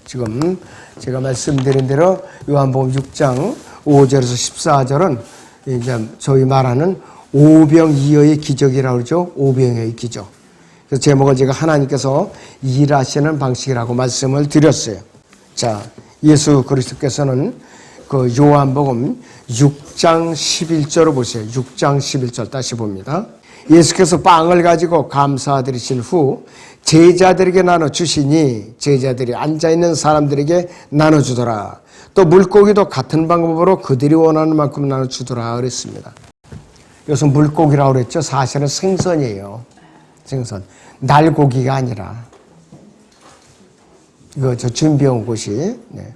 지금 제가 말씀드린 대로 요한복음 6장 5절에서 14절은 이제 저희 말하는 오병이어의 기적이라고 그러죠. 오병이어의 기적. 그래서 제목을 제가 하나님께서 일하시는 방식이라고 말씀을 드렸어요. 자, 예수 그리스도께서는 그 요한복음 6장 11절을 보세요. 6장 11절 다시 봅니다. 예수께서 빵을 가지고 감사드리신 후 제자들에게 나눠주시니 제자들이 앉아있는 사람들에게 나눠주더라. 또 물고기도 같은 방법으로 그들이 원하는 만큼 나눠주더라 그랬습니다. 여기서 물고기라고 그랬죠. 사실은 생선이에요. 생선. 날고기가 아니라. 이거 저 준비한 곳이. 네.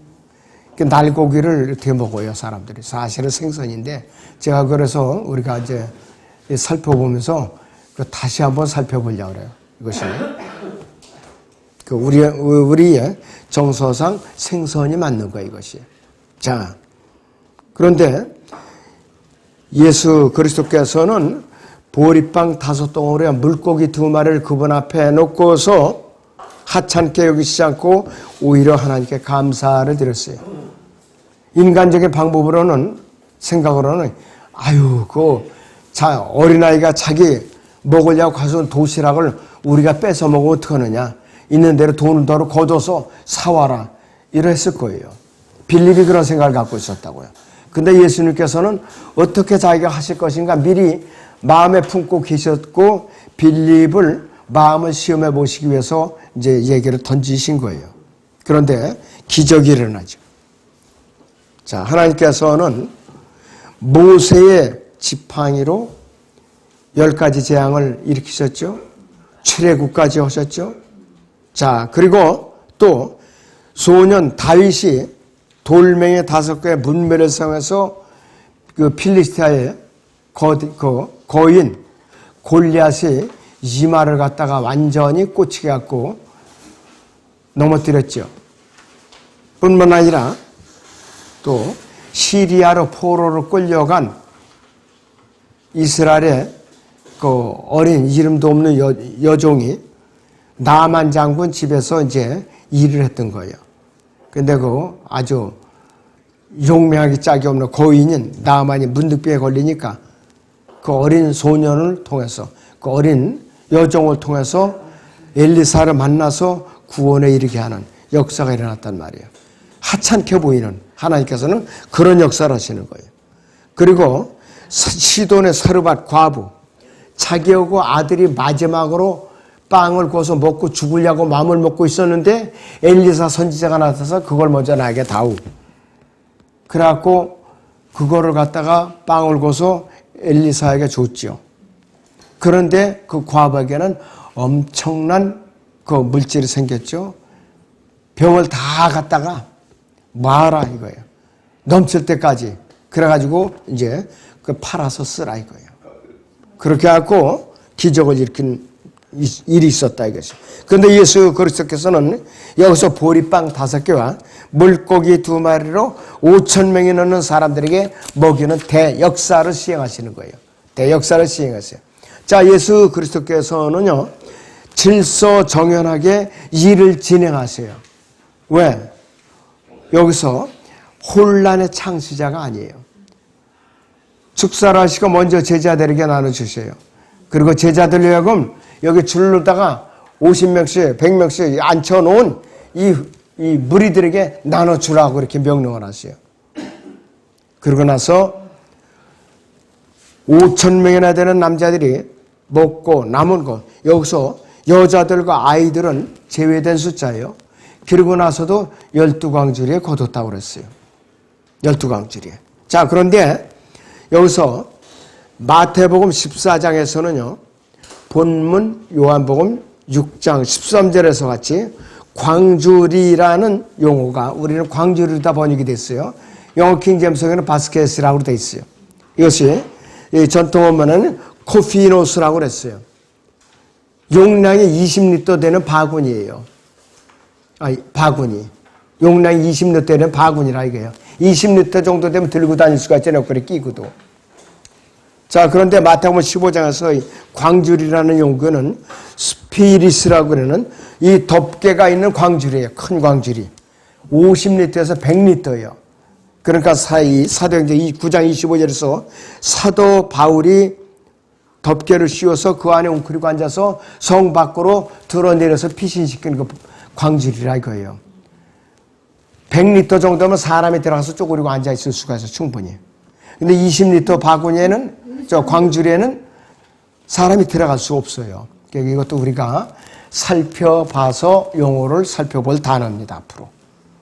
날고기를 이렇게 먹어요, 사람들이. 사실은 생선인데, 제가 그래서 우리가 이제 살펴보면서 다시 한번 살펴보려고 그래요. 이것이. 우리의 정서상 생선이 맞는 거예요, 이것이. 자, 그런데 예수 그리스도께서는 보리빵 5덩어리와 물고기 2마리를 그분 앞에 놓고서 하찮게 여기시지 않고 오히려 하나님께 감사를 드렸어요. 인간적인 방법으로는, 생각으로는, 어린아이가 자기 먹으려고 가져온 도시락을 우리가 뺏어 먹으면 어떡하느냐. 있는 대로 돈을 더 걷어서 사와라. 이랬을 거예요. 빌립이 그런 생각을 갖고 있었다고요. 근데 예수님께서는 어떻게 자기가 하실 것인가 미리 마음에 품고 계셨고 빌립을 마음을 시험해 보시기 위해서 이제 얘기를 던지신 거예요. 그런데 기적이 일어나죠. 자, 하나님께서는 모세의 지팡이로 10가지 재앙을 일으키셨죠. 출애굽까지 하셨죠. 자, 그리고 또 소년 다윗이 돌멩이 5개의 문매를 사용해서 그 필리스티아의 거인 골리앗이 이마를 갖다가 완전히 꽂히게 갖고 넘어뜨렸죠. 뿐만 아니라 또 시리아로 포로로 끌려간 이스라엘의 그 어린 이름도 없는 여종이 나만 장군 집에서 이제 일을 했던 거예요. 근데 그 아주 용맹하기 짝이 없는 거인인 나만이 문득병에 걸리니까 그 어린 소년을 통해서 그 어린 여종을 통해서 엘리사를 만나서 구원에 이르게 하는 역사가 일어났단 말이에요. 하찮게 보이는 하나님께서는 그런 역사를 하시는 거예요. 그리고 시돈의 사르밧 과부, 자기하고 아들이 마지막으로 빵을 구워서 먹고 죽으려고 마음을 먹고 있었는데 엘리사 선지자가 나타나서 그걸 먼저 나에게 다오. 그래갖고 그거를 갖다가 빵을 구워서 엘리사에게 줬지요. 그런데 그 과부에게는 엄청난 그 물질이 생겼죠. 병을 다 갖다가 모아라 이거예요. 넘칠 때까지. 그래가지고 이제 그 팔아서 쓰라 이거예요. 그렇게 해갖고 기적을 일으킨 일이 있었다 이것이. 그런데 예수 그리스도께서는 여기서 보리빵 5개와 물고기 2마리로 5,000명이 넘는 사람들에게 먹이는 대역사를 시행하시는 거예요. 대역사를 시행하세요. 자, 예수 그리스도께서는요 질서정연하게 일을 진행하세요. 왜? 여기서 혼란의 창시자가 아니에요. 축사를 하시고 먼저 제자들에게 나눠주세요. 그리고 제자들 하여금 여기 줄로다가 50명씩 100명씩 앉혀놓은 이 무리들에게 나눠주라고 이렇게 명령을 하세요. 그러고 나서 5,000명이나 되는 남자들이 먹고 남은 것, 여기서 여자들과 아이들은 제외된 숫자예요. 그러고 나서도 12광주리에 거뒀다고 그랬어요. 12광주리에. 자, 그런데 여기서 마태복음 14장에서는요, 본문 요한복음 6장 13절에서 같이 광주리라는 용어가 우리는 광주리다 번역이 됐어요. 영어 킹제임스에는 바스켓이라고 되어 있어요. 이것이 전통 원문은 코피노스라고 그랬어요. 용량이 20리터 되는 바구니예요. 바구니. 용량이 20리터 되는 바구니라 이거예요. 20리터 정도 되면 들고 다닐 수가 있잖아요. 그래 끼고도. 자, 그런데 마태복음 15장에서 광주리라는 용어는 스피리스라고 그러는 이 덮개가 있는 광주리예요. 큰 광주리. 50리터에서 100리터예요. 그러니까 사도행전 9장 25절에서 사도 바울이 덮개를 씌워서 그 안에 웅크리고 앉아서 성 밖으로 드러내려서 피신시키는 그 광주리라 이거예요. 100리터 정도면 사람이 들어가서 쪼그리고 앉아있을 수가 있어 충분히. 근데 20리터 바구니에는 저 광주리에는 사람이 들어갈 수 없어요. 그러니까 이것도 우리가 살펴봐서 용어를 살펴볼 단어입니다. 앞으로.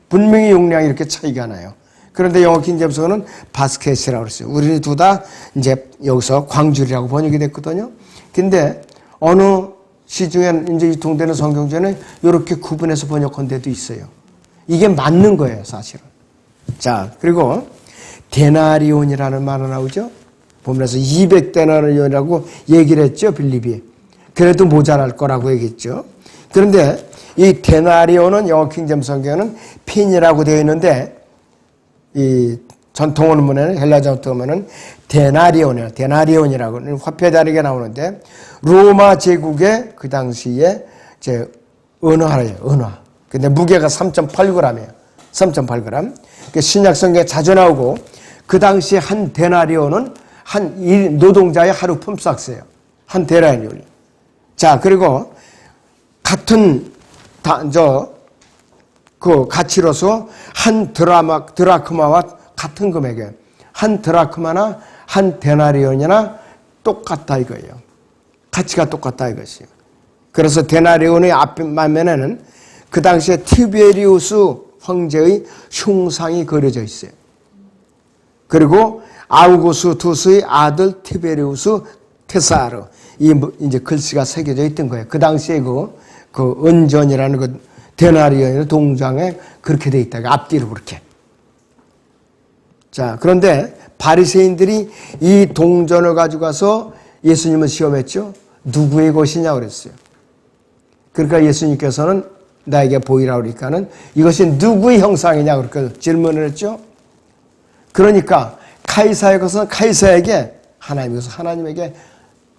분명히 용량이 이렇게 차이가 나요. 그런데 영어 킹제임스는 바스켓이라고 그랬어요. 우리는 둘 다 이제 여기서 광주리라고 번역이 됐거든요. 근데 어느 시중에 이제 유통되는 성경전에 이렇게 구분해서 번역한 데도 있어요. 이게 맞는 거예요, 사실은. 자, 그리고 데나리온이라는 말이 나오죠. 보면서 200데나리온이라고 얘기를 했죠, 빌립이. 그래도 모자랄 거라고 얘기했죠. 그런데 이 데나리온은 영어 킹제임스 성경에는 핀이라고 되어 있는데 이 전통 원문에는 헬라 전통 원문은 데나리온이에요. 데나리온이라고 화폐 다르게 나오는데 로마 제국의 그 당시에 이제 은화예요. 은화. 근데 무게가 3.8g이에요. 3.8g. 신약 성경에 자주 나오고 그 당시 한 데나리온은 한 노동자의 하루 품삯이에요. 한 데나리온이. 자, 그리고 같은 그 가치로서 한 드라크마와 같은 금액이에요. 한 드라크마나 한 데나리온이나 똑같다 이거예요. 가치가 똑같다 이것이에요. 그래서 데나리온의 앞면에는 그 당시에 티베리우스 황제의 흉상이 그려져 있어요. 그리고 아우구스투스의 아들 티베리우스 테사르 이 이제 글씨가 새겨져 있던 거예요. 그 당시에 그 은전이라는 그 데나리온의 동장에 그렇게 돼 있다. 앞뒤로 그렇게. 자, 그런데 바리새인들이 이 동전을 가지고 가서 예수님을 시험했죠. 누구의 것이냐고 그랬어요. 그러니까 예수님께서는 나에게 보이라고 그러니까는 이것이 누구의 형상이냐고 그렇게 질문을 했죠. 그러니까 카이사의 것은 카이사에게 하나님의 것은 하나님에게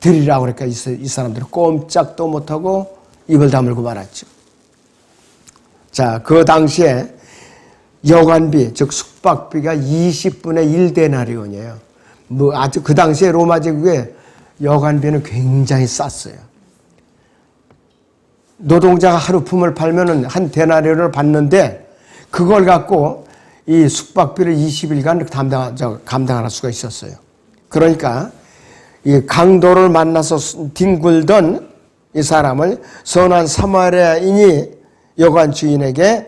드리라고 그러니까 이 사람들은 꼼짝도 못하고 입을 다물고 말았죠. 자, 그 당시에 여관비, 즉 숙박비가 20분의 1데나리온이에요. 뭐 아주 그 당시에 로마 제국의 여관비는 굉장히 쌌어요. 노동자가 하루 품을 팔면은 한 데나리온을 받는데 그걸 갖고 이 숙박비를 20일간 감당할 수가 있었어요. 그러니까 이 강도를 만나서 뒹굴던 이 사람을 선한 사마리아인이 여관 주인에게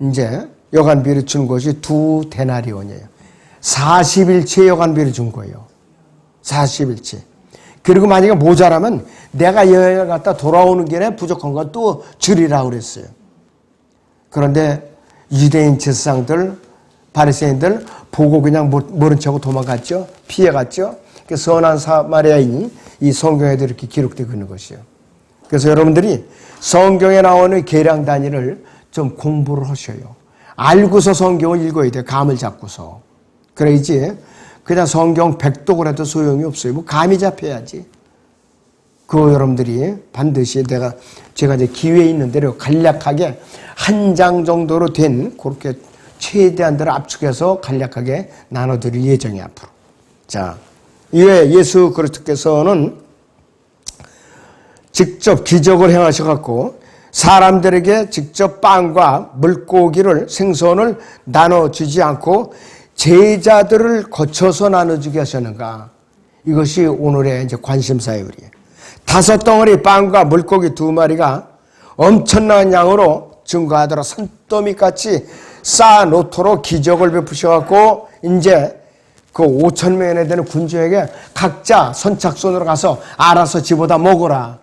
이제 여관비를 준 것이 2데나리온이에요. 40일치 여관비를 준 거예요. 40일치. 그리고 만약에 모자라면 내가 여행을 갔다 돌아오는 길에 부족한 건 또 주리라고 그랬어요. 그런데 유대인 제사장들, 바리새인들 보고 그냥 모른 척하고 도망갔죠. 피해갔죠. 선한 사마리아인이 이 성경에도 이렇게 기록되고 있는 것이에요. 그래서 여러분들이 성경에 나오는 계량 단위를 좀 공부를 하셔요. 알고서 성경을 읽어야 돼요. 감을 잡고서. 그래야지 그냥 성경 100독을 해도 소용이 없어요. 뭐 감이 잡혀야지. 그거 여러분들이 반드시 제가 이제 기회에 있는 대로 간략하게 한 장 정도로 된 그렇게 최대한 대로 압축해서 간략하게 나눠드릴 예정이에요. 앞으로. 자, 이외에 예수 그리스도께서는 직접 기적을 행하셔갖고 사람들에게 직접 빵과 물고기를 생선을 나눠주지 않고 제자들을 거쳐서 나눠주게 하셨는가. 이것이 오늘의 이제 관심사예요. 우리 5덩어리 빵과 물고기 2마리가 엄청난 양으로 증거하도록 산더미같이 쌓아놓도록 기적을 베푸셔갖고 이제 그 5,000명에 되는 군주에게 각자 선착순으로 가서 알아서 집어다 먹어라.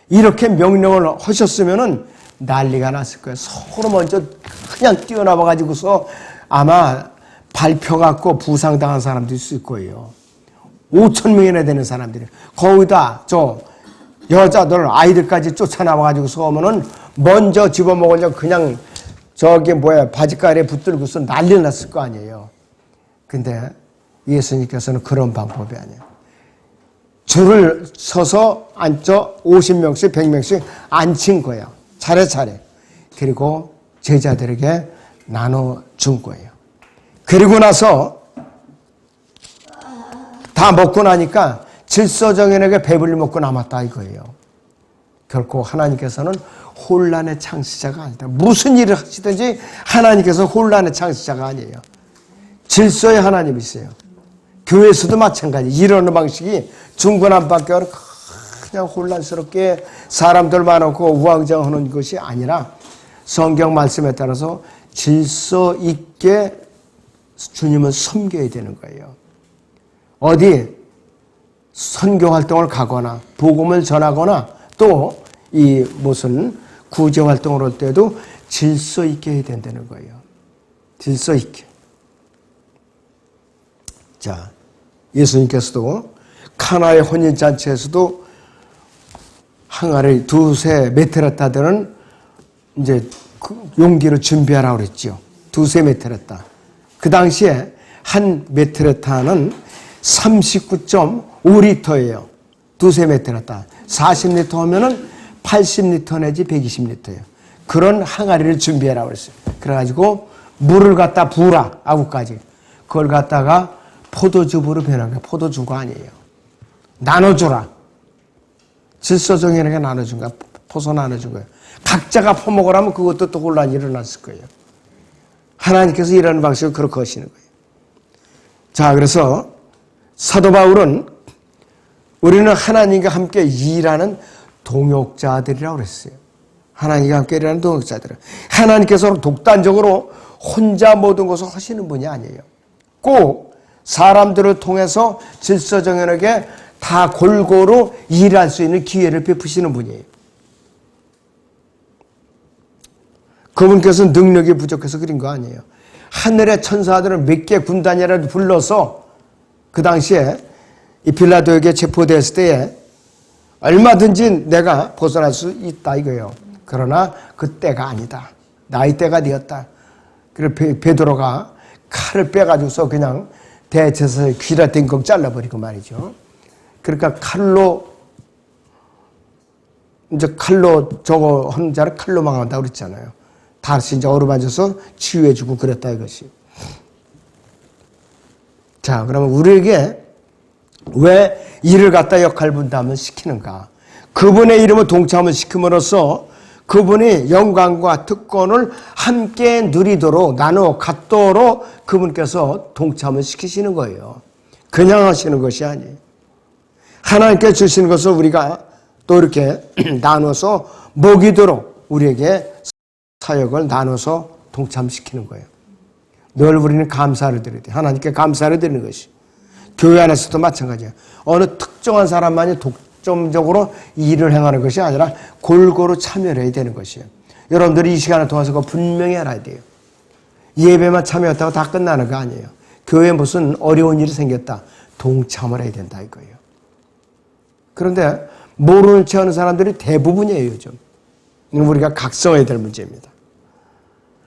이렇게 명령을 하셨으면은 난리가 났을 거예요. 서로 먼저 그냥 뛰어나와가지고서 아마 밟혀갖고 부상당한 사람도 있을 거예요. 5,000명이나 되는 사람들이. 거기다 여자들, 아이들까지 쫓아나와가지고서 오면은 먼저 집어먹으려고 그냥 바지가리에 붙들고서 난리 났을 거 아니에요. 근데 예수님께서는 그런 방법이 아니에요. 줄을 서서 앉아 50명씩 100명씩 앉힌 거예요. 차례차례. 그리고 제자들에게 나눠준 거예요. 그리고 나서 다 먹고 나니까 질서정연에게 배불리 먹고 남았다 이거예요. 결코 하나님께서는 혼란의 창시자가 아니다. 무슨 일을 하시든지 하나님께서 혼란의 창시자가 아니에요. 질서의 하나님이세요. 교회에서도 마찬가지. 이러는 방식이 중구난방께 그냥 혼란스럽게 사람들 많고 우왕좌왕하는 것이 아니라 성경 말씀에 따라서 질서 있게 주님을 섬겨야 되는 거예요. 어디 선교 활동을 가거나 복음을 전하거나 또 이 무슨 구제 활동을 할 때도 질서 있게 해야 된다는 거예요. 질서 있게. 자, 예수님께서도 카나의 혼인잔치에서도 항아리 두세 메트레타들은 이제 용기를 준비하라고 그랬죠. 두세 메트레타. 그 당시에 한 메트레타는 39.5리터예요. 두세 메트레타. 40리터 하면은 80리터 내지 120리터예요. 그런 항아리를 준비하라고 그랬어요. 그래가지고 물을 갖다 부으라. 아구까지. 그걸 갖다가 포도즙으로 변한 거예요. 포도주가 아니에요. 나눠줘라. 질서정연하게 나눠준 거야. 포서 나눠준 거예요. 각자가 퍼먹으라면 그것도 또 혼란이 일어났을 거예요. 하나님께서 이런 방식으로 그렇게 하시는 거예요. 자, 그래서 사도 바울은 우리는 하나님과 함께 일하는 동역자들이라고 그랬어요. 하나님과 함께 일하는 동역자들. 하나님께서 독단적으로 혼자 모든 것을 하시는 분이 아니에요. 꼭 사람들을 통해서 질서정연하게 다 골고루 일할 수 있는 기회를 베푸시는 분이에요. 그분께서는 능력이 부족해서 그린 거 아니에요. 하늘의 천사들을 몇 개 군단이라도 불러서 그 당시에 이 빌라도에게 체포됐을 때에 얼마든지 내가 벗어날 수 있다 이거예요. 그러나 그때가 아니다. 나의 때가 되었다. 그래서 베드로가 칼을 빼가지고서 그냥 대제사장의 귀라 댕강 잘라버리고 말이죠. 그러니까 칼로 저거 하는 자를 칼로 망한다고 그랬잖아요. 다시 이제 어루만져서 치유해주고 그랬다 이것이. 자, 그러면 우리에게 왜 일을 갖다 역할 분담을 시키는가? 그분의 이름을 동참을 시킴으로써 그분이 영광과 특권을 함께 누리도록 나누어 갖도록 그분께서 동참을 시키시는 거예요. 그냥 하시는 것이 아니에요. 하나님께 주시는 것을 우리가 또 이렇게 나눠서 먹이도록 우리에게 사역을 나눠서 동참시키는 거예요. 늘 우리는 감사를 드려야 돼요. 하나님께 감사를 드리는 것이. 교회 안에서도 마찬가지예요. 어느 특정한 사람만이 독점적으로 일을 행하는 것이 아니라 골고루 참여를 해야 되는 것이에요. 여러분들이 이 시간을 통해서 그거 분명히 알아야 돼요. 예배만 참여했다고 다 끝나는 거 아니에요. 교회에 무슨 어려운 일이 생겼다. 동참을 해야 된다 이거예요. 그런데 모르는 체 하는 사람들이 대부분이에요, 요즘. 우리가 각성해야 될 문제입니다.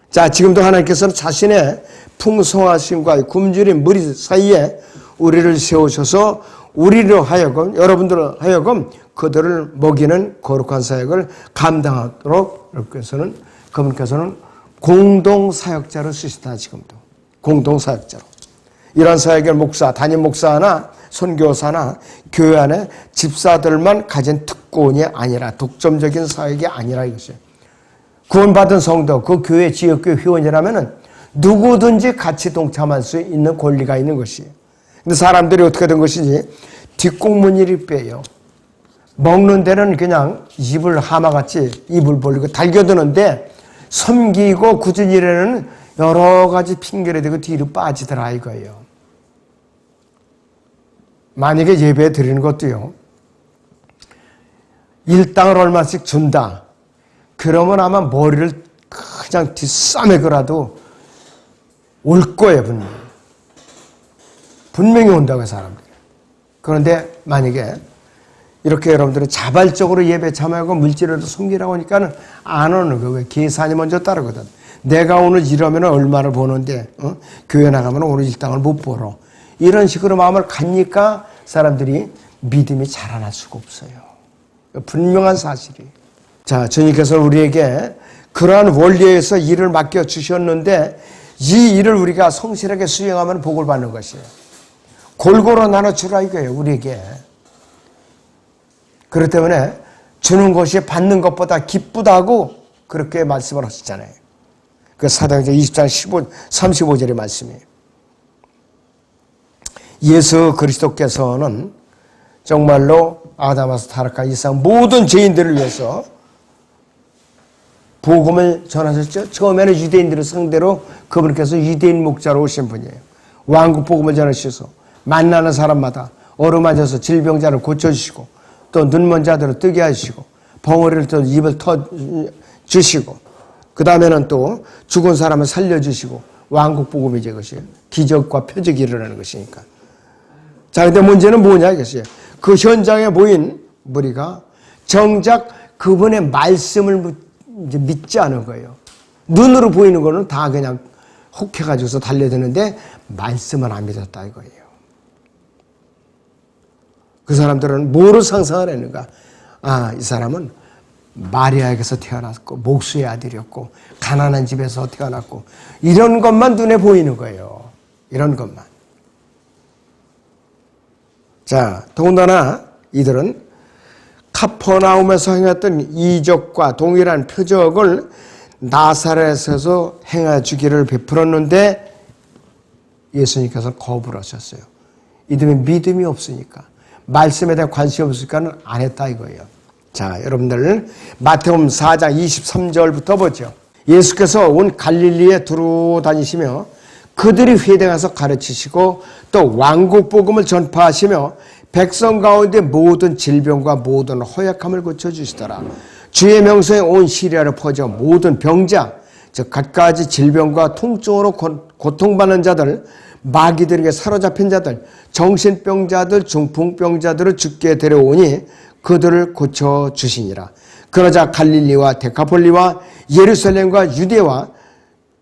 자, 지금도 하나님께서는 자신의 풍성하심과 굶주린 무리 사이에 우리를 세우셔서 우리로 하여금, 여러분들로 하여금 그들을 먹이는 거룩한 사역을 감당하도록 그분께서는 공동사역자로 쓰시다, 지금도. 공동사역자로. 이런 사역을 목사, 담임 목사나 선교사나 교회 안에 집사들만 가진 특권이 아니라 독점적인 사역이 아니라 이것이에요. 구원받은 성도, 그 교회 지역교회 회원이라면 누구든지 같이 동참할 수 있는 권리가 있는 것이에요. 근데 사람들이 어떻게 된 것이지 뒷공문일이 빼요. 먹는 데는 그냥 입을 하마같이 입을 벌리고 달겨드는데 섬기고 굳은 일에는 여러 가지 핑계를 대고 뒤로 빠지더라 이거예요. 만약에 예배 드리는 것도요. 일당을 얼마씩 준다. 그러면 아마 머리를 그냥 뒷싸매고라도 올 거예요, 분명히. 분명히 온다고요, 사람들이. 그런데 만약에 이렇게 여러분들은 자발적으로 예배 참여하고 물질을 섬기라고 하니까는 안 오는 거예요. 왜? 계산이 먼저 따르거든. 내가 오늘 이러면 얼마를 버는데, 교회 나가면 오늘 일당을 못 벌어. 이런 식으로 마음을 갖니까 사람들이 믿음이 자라날 수가 없어요. 분명한 사실이에요. 자, 주님께서 우리에게 그러한 원리에서 일을 맡겨주셨는데 이 일을 우리가 성실하게 수행하면 복을 받는 것이에요. 골고루 나눠주라 이거예요, 우리에게. 그렇기 때문에 주는 것이 받는 것보다 기쁘다고 그렇게 말씀을 하셨잖아요. 그 사도행전 20장 35절의 말씀이에요. 예수 그리스도께서는 정말로 아담에서 타락한 이상 모든 죄인들을 위해서 복음을 전하셨죠. 처음에는 유대인들을 상대로 그분께서 유대인 목자로 오신 분이에요. 왕국 복음을 전하셔서 만나는 사람마다 어루만져서 질병자를 고쳐주시고 또 눈먼 자들을 뜨게 하시고 벙어리를 또 입을 터주시고 그 다음에는 또 죽은 사람을 살려주시고 왕국 복음이죠. 이것이 기적과 표적이 일어나는 것이니까. 자, 근데 문제는 뭐냐 이것이에요. 그 현장에 모인 무리가 정작 그분의 말씀을 이제 믿지 않은 거예요. 눈으로 보이는 거는 다 그냥 혹해가지고서 달려드는데 말씀은 안 믿었다 이거예요. 그 사람들은 뭐로 상상을 했는가? 아, 이 사람은 마리아에게서 태어났고 목수의 아들이었고 가난한 집에서 태어났고 이런 것만 눈에 보이는 거예요. 이런 것만. 자, 더군다나 이들은 카퍼나움에서 행했던 이적과 동일한 표적을 나사렛에서 행해주기를 베풀었는데 예수님께서 거부를 하셨어요. 이들은 믿음이 없으니까 말씀에 대한 관심이 없으니까 안 했다 이거예요. 자, 여러분들 마태복음 4장 23절부터 보죠. 예수께서 온 갈릴리에 두루 다니시며 그들이 회당에서 가르치시고 또 왕국 복음을 전파하시며 백성 가운데 모든 질병과 모든 허약함을 고쳐주시더라. 주의 명성에 온 시리아로 퍼져 모든 병자, 즉 갖가지 질병과 통증으로 고통받는 자들, 마귀들에게 사로잡힌 자들, 정신병자들, 중풍병자들을 죽게 데려오니 그들을 고쳐주시니라. 그러자 갈릴리와 데카폴리와 예루살렘과 유대와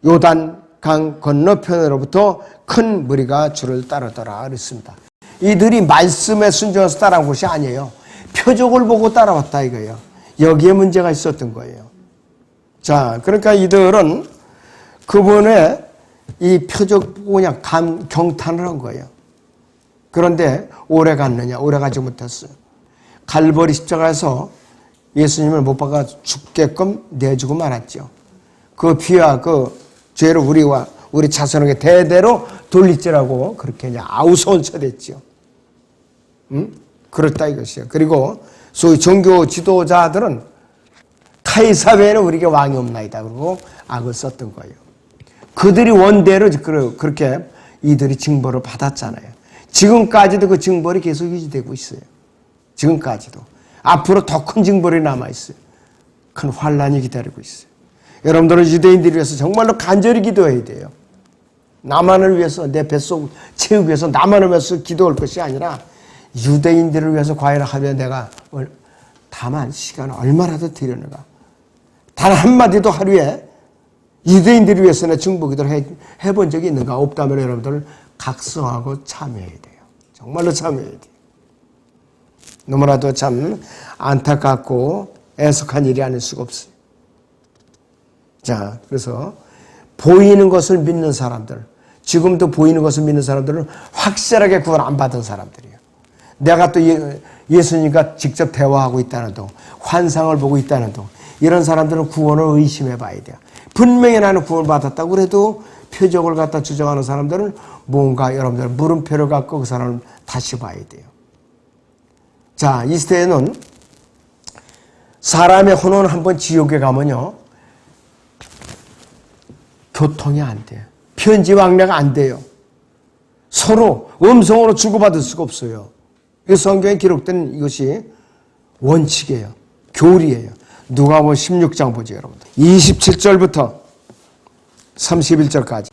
요단강 건너편으로부터 큰 무리가 주를 따르더라 그랬습니다. 이들이 말씀에 순종해서 따라온 것이 아니에요. 표적을 보고 따라왔다 이거예요. 여기에 문제가 있었던 거예요. 자, 그러니까 이들은 그분의 이 표적 보고 그냥 경탄을 한 거예요. 그런데 오래 갔느냐? 오래 가지 못했어요. 갈보리 십자가에서 예수님을 못 박아 죽게끔 내주고 말았죠. 그 피와 그 죄를 우리와 우리 자손에게 대대로 돌리지라고 그렇게 이제 아우성쳐댔죠. 그렇다 이것이요. 그리고 소위 종교 지도자들은 카이사 외에는 우리에게 왕이 없나이다. 그리고 악을 썼던 거예요. 그들이 원대로 그렇게 이들이 징벌을 받았잖아요. 지금까지도 그 징벌이 계속 유지되고 있어요. 지금까지도. 앞으로 더 큰 징벌이 남아있어요. 큰 환란이 기다리고 있어요. 여러분들은 유대인들을 위해서 정말로 간절히 기도해야 돼요. 나만을 위해서 내 뱃속 채우기 위해서 나만을 위해서 기도할 것이 아니라 유대인들을 위해서 과연 하면 내가 다만 시간을 얼마나 더 들였는가. 단 한마디도 하루에 유대인들을 위해서는 중보기도를 해본 적이 있는가? 없다면 여러분들 각성하고 참여해야 돼요. 정말로 참여해야 돼요. 너무나도 참 안타깝고 애석한 일이 아닐 수가 없어요. 자, 그래서 보이는 것을 믿는 사람들, 지금도 보이는 것을 믿는 사람들은 확실하게 구원 안 받은 사람들이에요. 내가 또 예수님과 직접 대화하고 있다는 도, 환상을 보고 있다는 도, 이런 사람들은 구원을 의심해 봐야 돼요. 분명히 나는 구원 받았다고 그래도 표적을 갖다 주장하는 사람들은 뭔가 여러분들 물음표를 갖고 그 사람을 다시 봐야 돼요. 자, 이 시대에는 사람의 혼은 한번 지옥에 가면요, 교통이 안 돼요. 편지 왕래가 안 돼요. 서로 음성으로 주고받을 수가 없어요. 이 성경에 기록된 이것이 원칙이에요. 교리예요. 누가복음 16장 보죠, 여러분. 27절부터 31절까지.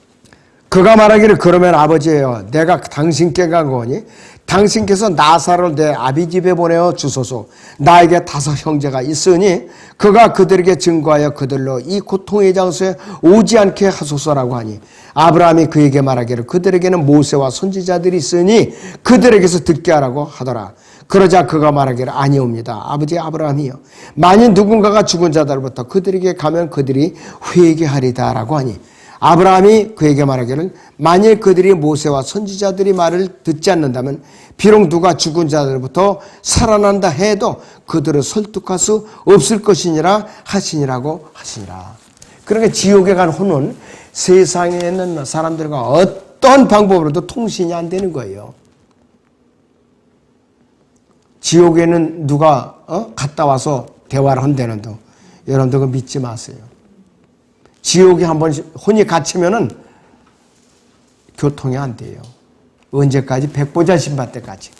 그가 말하기를 그러면 아버지여 내가 당신께 가거니 당신께서 나사로를 내 아비 집에 보내어 주소서. 나에게 5 형제가 있으니 그가 그들에게 증거하여 그들로 이 고통의 장소에 오지 않게 하소서라고 하니 아브라함이 그에게 말하기를 그들에게는 모세와 선지자들이 있으니 그들에게서 듣게 하라고 하더라. 그러자 그가 말하기를 아니옵니다. 아버지 아브라함이요. 만일 누군가가 죽은 자들로부터 그들에게 가면 그들이 회개하리다 라고 하니 아브라함이 그에게 말하기를 만일 그들이 모세와 선지자들이 말을 듣지 않는다면 비록 누가 죽은 자들로부터 살아난다 해도 그들을 설득할 수 없을 것이니라 하시니라고 하시니라. 그러니까 지옥에 간 혼은 세상에 있는 사람들과 어떤 방법으로도 통신이 안 되는 거예요. 지옥에는 누가 갔다 와서 대화를 한다는데 여러분들 그거 믿지 마세요. 지옥에 한번 혼이 갇히면은 교통이 안 돼요. 언제까지? 백보자 신발 때까지.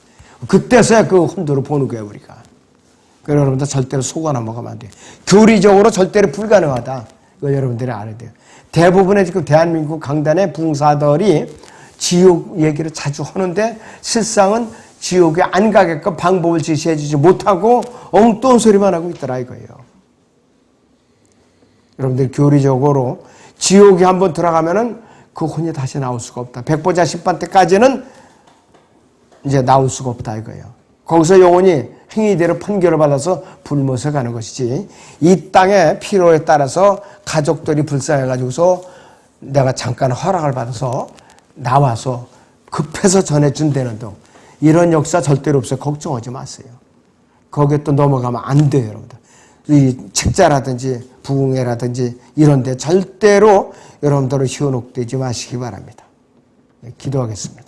그때서야 그 혼도를 보는 거예요, 우리가. 그래서 여러분들 절대로 속아나 먹으면 안 돼요. 교리적으로 절대로 불가능하다. 이거 여러분들이 알아야 돼요. 대부분의 지금 대한민국 강단의 부흥사들이 지옥 얘기를 자주 하는데 실상은 지옥에 안 가게끔 방법을 제시해 주지 못하고 엉뚱한 소리만 하고 있더라 이거예요. 여러분들 교리적으로 지옥에 한번 들어가면은 그 혼이 다시 나올 수가 없다. 백보자 심판 때까지는 이제 나올 수가 없다 이거예요. 거기서 영혼이 행위대로 판결을 받아서 불못에 가는 것이지 이 땅의 필요에 따라서 가족들이 불쌍해가지고서 내가 잠깐 허락을 받아서 나와서 급해서 전해준다는 등 이런 역사 절대로 없어요. 걱정하지 마세요. 거기에 또 넘어가면 안 돼요, 여러분들. 이 책자라든지 부흥회라든지 이런 데 절대로 여러분들은 현혹되지 마시기 바랍니다. 기도하겠습니다.